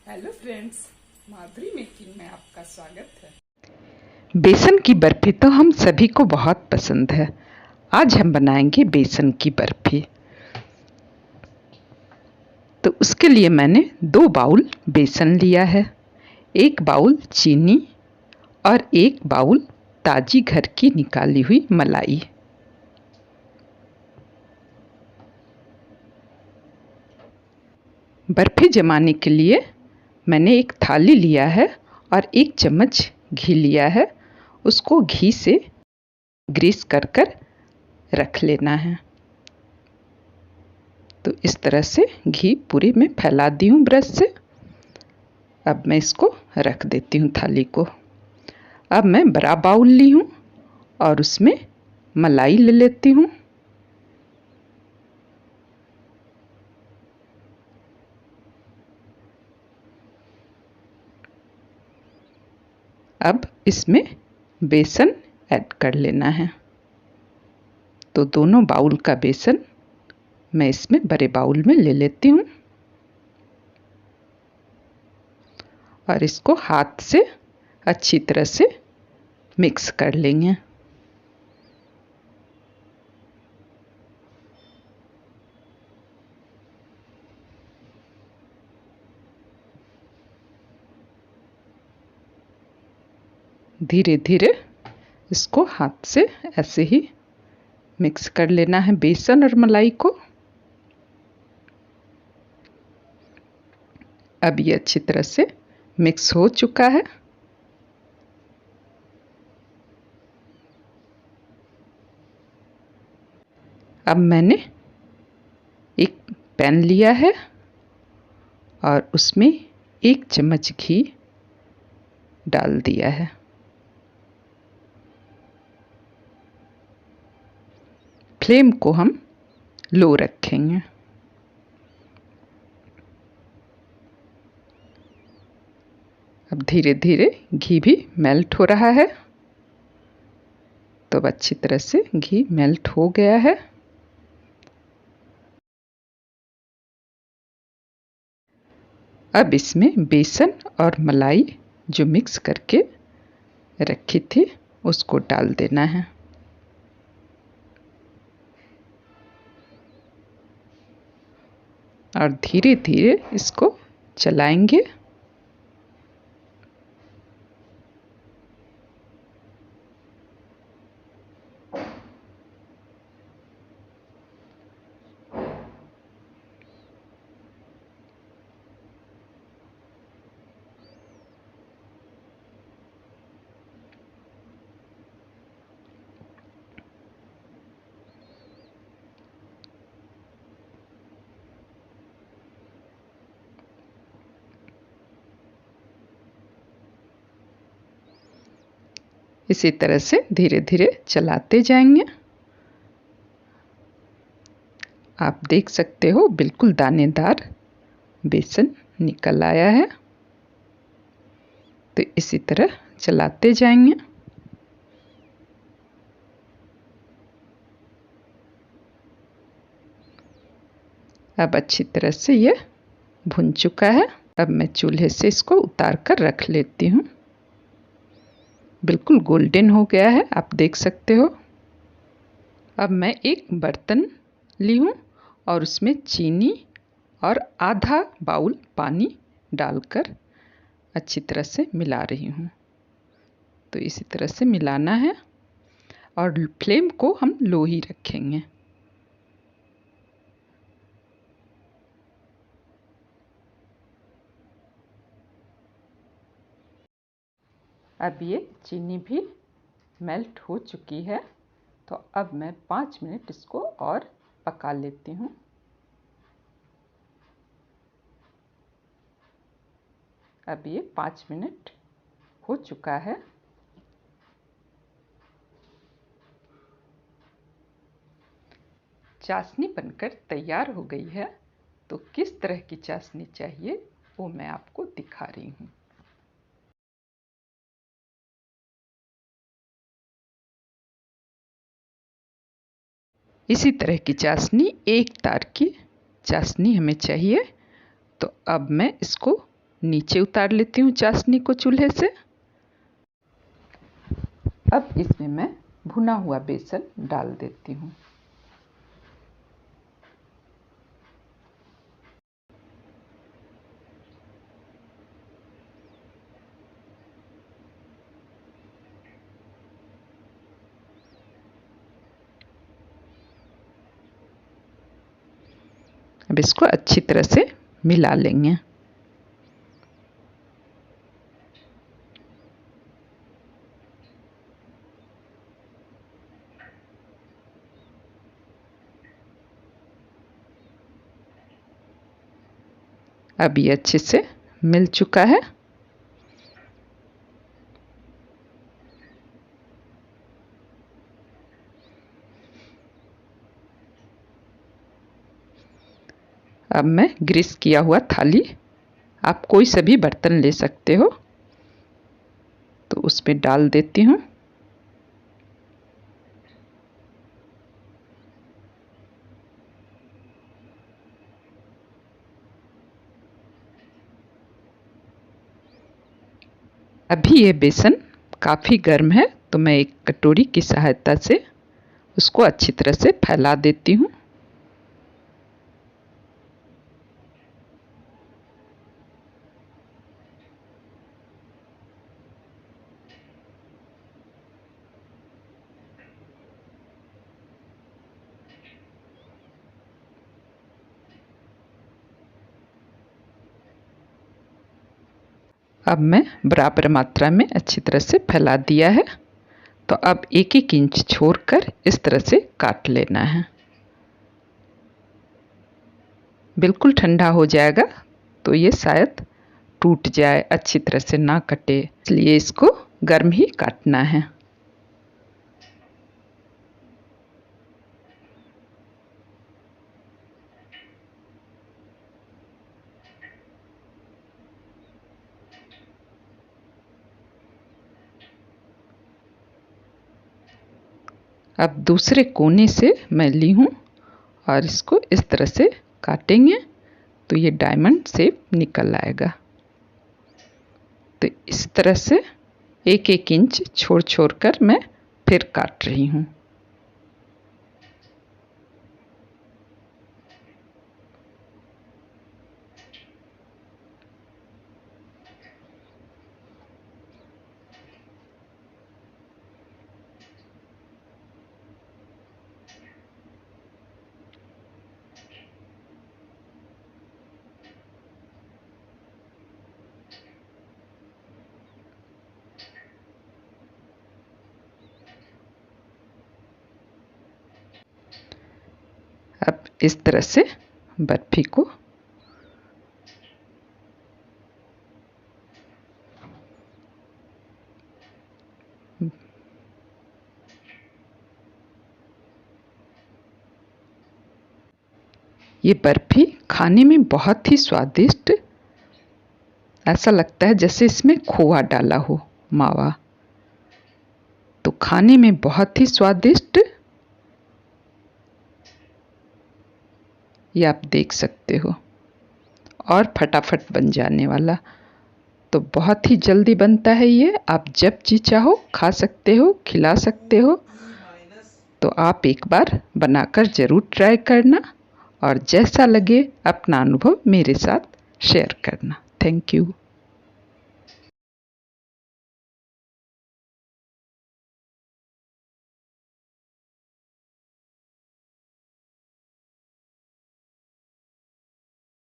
Hello friends, माधुरी making में आपका स्वागत है। बेसन की बर्फी तो हम सभी को बहुत पसंद है। आज हम बनाएंगे बेसन की बर्फी। तो उसके लिए मैंने 2 बाउल बेसन लिया है, 1 बाउल चीनी और 1 बाउल ताजी घर की निकाली हुई मलाई। बर्फी जमाने के लिए मैंने एक थाली लिया है और 1 चम्मच घी लिया है। उसको घी से ग्रीस कर कर रख लेना है। तो इस तरह से घी पूरे में फैला दी हूँ ब्रश से। अब मैं इसको रख देती हूँ थाली को। अब मैं बड़ा बाउल ली हूँ और उसमें मलाई ले लेती हूँ। अब इसमें बेसन ऐड कर लेना है। तो दोनों बाउल का बेसन मैं इसमें बड़े बाउल में ले लेती हूँ और इसको हाथ से अच्छी तरह से मिक्स कर लेंगे। धीरे धीरे इसको हाथ से ऐसे ही मिक्स कर लेना है बेसन और मलाई को। अब ये अच्छी तरह से मिक्स हो चुका है। अब मैंने एक पैन लिया है और उसमें 1 चम्मच घी डाल दिया है। फ्लेम को हम लो रखेंगे। अब धीरे धीरे घी भी मेल्ट हो रहा है। तो अब अच्छी तरह से घी मेल्ट हो गया है। अब इसमें बेसन और मलाई जो मिक्स करके रखी थी उसको डाल देना है। और धीरे धीरे इसको चलाएंगे। इसी तरह से धीरे धीरे चलाते जाएंगे। आप देख सकते हो बिल्कुल दानेदार बेसन निकल आया है। तो इसी तरह चलाते जाएंगे। अब अच्छी तरह से ये भुन चुका है। अब मैं चूल्हे से इसको उतार कर रख लेती हूँ। बिल्कुल गोल्डन हो गया है, आप देख सकते हो। अब मैं एक बर्तन ली हूँ और उसमें चीनी और आधा बाउल पानी डालकर अच्छी तरह से मिला रही हूँ। तो इसी तरह से मिलाना है और फ्लेम को हम लो ही रखेंगे। अब ये चीनी भी मेल्ट हो चुकी है। तो अब मैं 5 मिनट इसको और पका लेती हूँ। अब ये 5 मिनट हो चुका है। चाशनी बनकर तैयार हो गई है। तो किस तरह की चाशनी चाहिए वो मैं आपको दिखा रही हूँ। इसी तरह की चाशनी, एक तार की चाशनी हमें चाहिए। तो अब मैं इसको नीचे उतार लेती हूँ चाशनी को चूल्हे से। अब इसमें मैं भुना हुआ बेसन डाल देती हूँ। अब इसको अच्छी तरह से मिला लेंगे। अब ये अच्छे से मिल चुका है। अब मैं ग्रीस किया हुआ थाली, आप कोई सा भी बर्तन ले सकते हो, तो उसमें डाल देती हूँ। अभी ये बेसन काफ़ी गर्म है, तो मैं एक कटोरी की सहायता से उसको अच्छी तरह से फैला देती हूँ। अब मैं बराबर मात्रा में अच्छी तरह से फैला दिया है, तो अब एक एक इंच छोड़कर इस तरह से काट लेना है। बिल्कुल ठंडा हो जाएगा तो ये शायद टूट जाए, अच्छी तरह से ना कटे, इसलिए इसको गर्म ही काटना है। अब दूसरे कोने से मैं ली हूँ और इसको इस तरह से काटेंगे तो ये डायमंड शेप निकल आएगा। तो इस तरह से एक एक इंच छोड़ छोड़ कर मैं फिर काट रही हूँ। अब इस तरह से बर्फी को ये बर्फी खाने में बहुत ही स्वादिष्ट, ऐसा लगता है जैसे इसमें खोआ डाला हो, मावा। तो खाने में बहुत ही स्वादिष्ट, ये आप देख सकते हो, और फटाफट बन जाने वाला। तो बहुत ही जल्दी बनता है ये, आप जब जी चाहो खा सकते हो, खिला सकते हो। तो आप एक बार बनाकर ज़रूर ट्राई करना और जैसा लगे अपना अनुभव मेरे साथ शेयर करना। Thank you.